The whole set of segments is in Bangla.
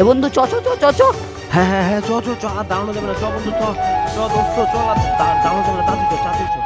এ বন্ধু, চ চ চ চ চ। হ্যাঁ হ্যাঁ হ্যাঁ, চ চ চ, আর দাঁড়ানো যাবে না, চ বন্ধু চ। চ দোস্ত চল, আর দাঁড়ানো যাবে না, তাড়াতাড়ি চ, তাড়াতাড়ি চ।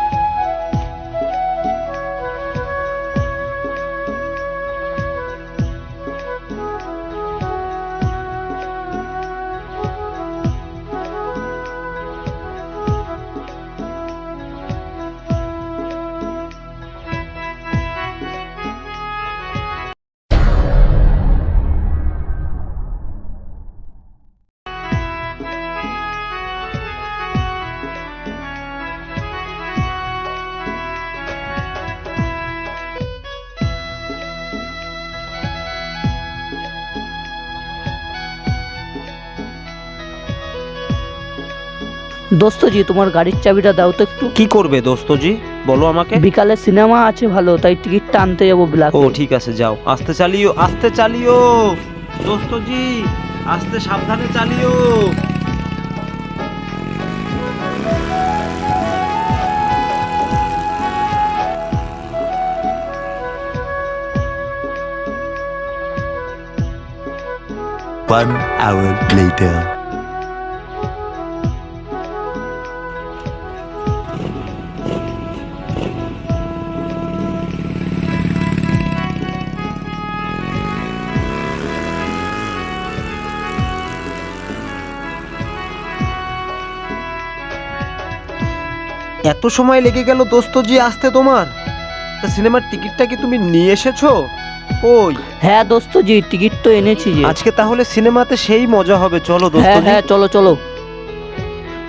দোস্তজি, তোমার গাড়ির চাবিটা দাও তো একটু। কি করবে দোস্তজি, বলো আমাকে। বিকালে সিনেমা আছে ভালো, তাই টিকিটটা আনতে যাবো ব্ল্যাক। ও ঠিক আছে, যাও, আস্তে চালিও, আস্তে চালিও দোস্তজি, আস্তে সাবধানে চালিও। One hour later. এত সময় লেগে গেল দোস্তজি আসতে তোমার? তা সিনেমার টিকিটটা কি তুমি নিয়ে এসেছো? ওই হ্যাঁ দোস্তজি, টিকিট তো এনেছি যে। আজকে তাহলে সিনেমাতে সেই মজা হবে, চলো হ্যাঁ দোস্তজি। হ্যাঁ, চলো চলো।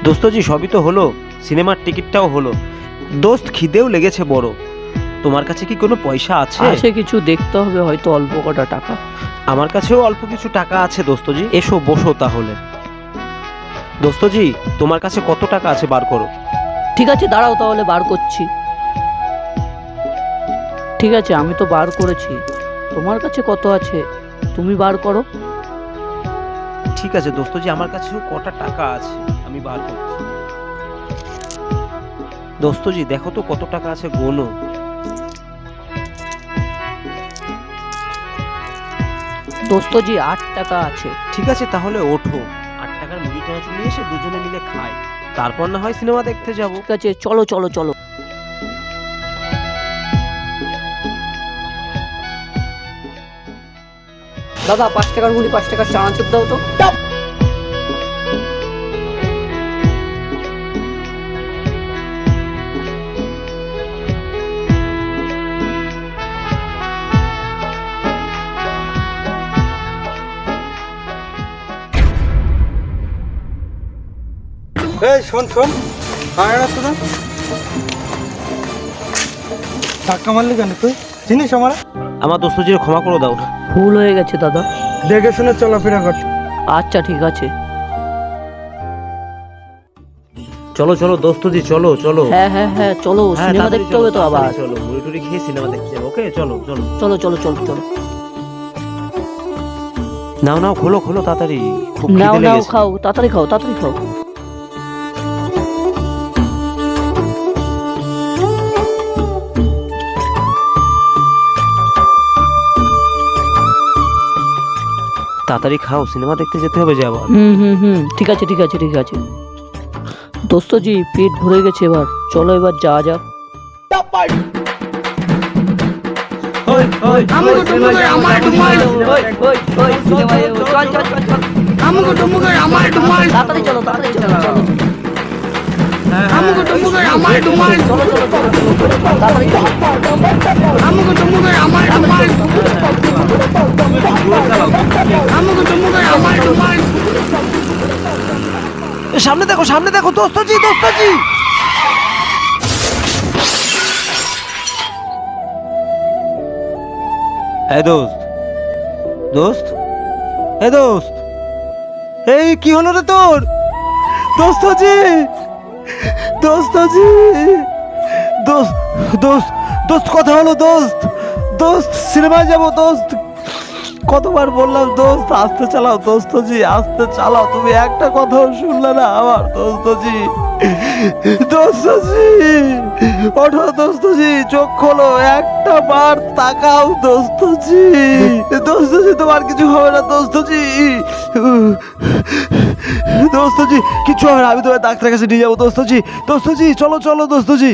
দোস্তজি সবই তো হলো, সিনেমার টিকিটটাও হলো। দোস্ত খিদেও লেগেছে বড়, তোমার কাছে কি কোনো পয়সা আছে? আছে কিছু, দেখতে হবে, হয়তো অল্প কটা টাকা। আমার কাছেও অল্প কিছু টাকা আছে দোস্তজি, এসো বসো তাহলে। দোস্তজি তোমার কাছে কত টাকা আছে, বার করো। ঠিক আছে, দাঁড়াও তাহলে বার করছি। ঠিক আছে, আমি তো বার করেছি। তোমার কাছে কত আছে তুমি বার করো। ঠিক আছে দোস্তজি, আমার কাছেও কটা টাকা আছে, আমি বার করছি। দোস্তজি দেখো তো কত টাকা আছে, গোনো। দোস্তজি 8 টাকা আছে। ঠিক আছে তাহলে ওঠো, 8 টাকার মুড়ি চানাচুর নিয়ে এসে দুজনে মিলে খাই, তারপর না হয় সিনেমা দেখতে যাব। ঠিক আছে, চলো চলো চলো। দাদা 5 টাকার মুড়ি, 5 টাকার চানাচুর দাও তো। এই শোন শোন, আয় না তোরা, ধাক্কা মারলি কেন তুই? চিনিস আমার? আমার দোস্তজির ক্ষমা করে দাও। ভুল হয়ে গেছে দাদা। দেখে শুনে চলাফেরা কর। আচ্ছা ঠিক আছে। চলো চলো দোস্তজি, চলো চলো। হ্যাঁ হ্যাঁ হ্যাঁ, চলো, হ্যাঁ, সিনেমা তাড়াতাড়ি দেখতে চলো, হবে তো আবার। তাড়াতাড়ি চলো, মুড়ি টুড়ি খেয়ে সিনেমা দেখতে যাবো। ওকে চলো চলো। চলো চলো চলো চলো। নাও নাও, খোলো খোলো তাড়াতাড়ি, খুব নাও খিদে নাও, লেগেছে। খাও তাড়াতাড়ি, খাও তাড়াতাড়ি খাও। তাড়াতাড়ি খাও, সিনেমা দেখতে যেতে হবে যে আবার। হুম হুম হুম, ঠিক আছে ঠিক আছে ঠিক আছে। দোস্তজি পেট ভরে গেছে, এবার চলো, এবার যাওয়া যাক। তাড়াতাড়ি চলো, তাড়াতাড়ি চলো, চলো। চলো, চলো, চলো, চলো, তাড়াতাড়ি চলো। সামনে দেখো, সামনে দেখো দোস্তজি, দোস্তজি। এই দোস্ত, দোস্ত, এই দোস্ত, এই কি হলো রে তোর? দোস্তজি, দোস্তজি, দোস্ত, দোস্ত, দোস্ত কথা হলো দোস্ত, দোস্ত সিনেমায় যাবো দোস্ত। কতবার বললাম দোস্ত আস্তে চালাও, দোস্তজি আস্তে চালাও, তুমি একটা কথাও শুনলে না আমার। দোস্তজি, দোস্তজি ওঠো, দোস্তজি চোখ খোলো, একটা বার তাকাও দোস্তজি। দোস্তজি তোমার কিছু হবে না দোস্তজি। দোস্তজি কিচ্ছু হবে না, আমি তোমার ডাক্তারের কাছে নিয়ে যাবো। দোস্তজি চলো চলো দোস্তজি।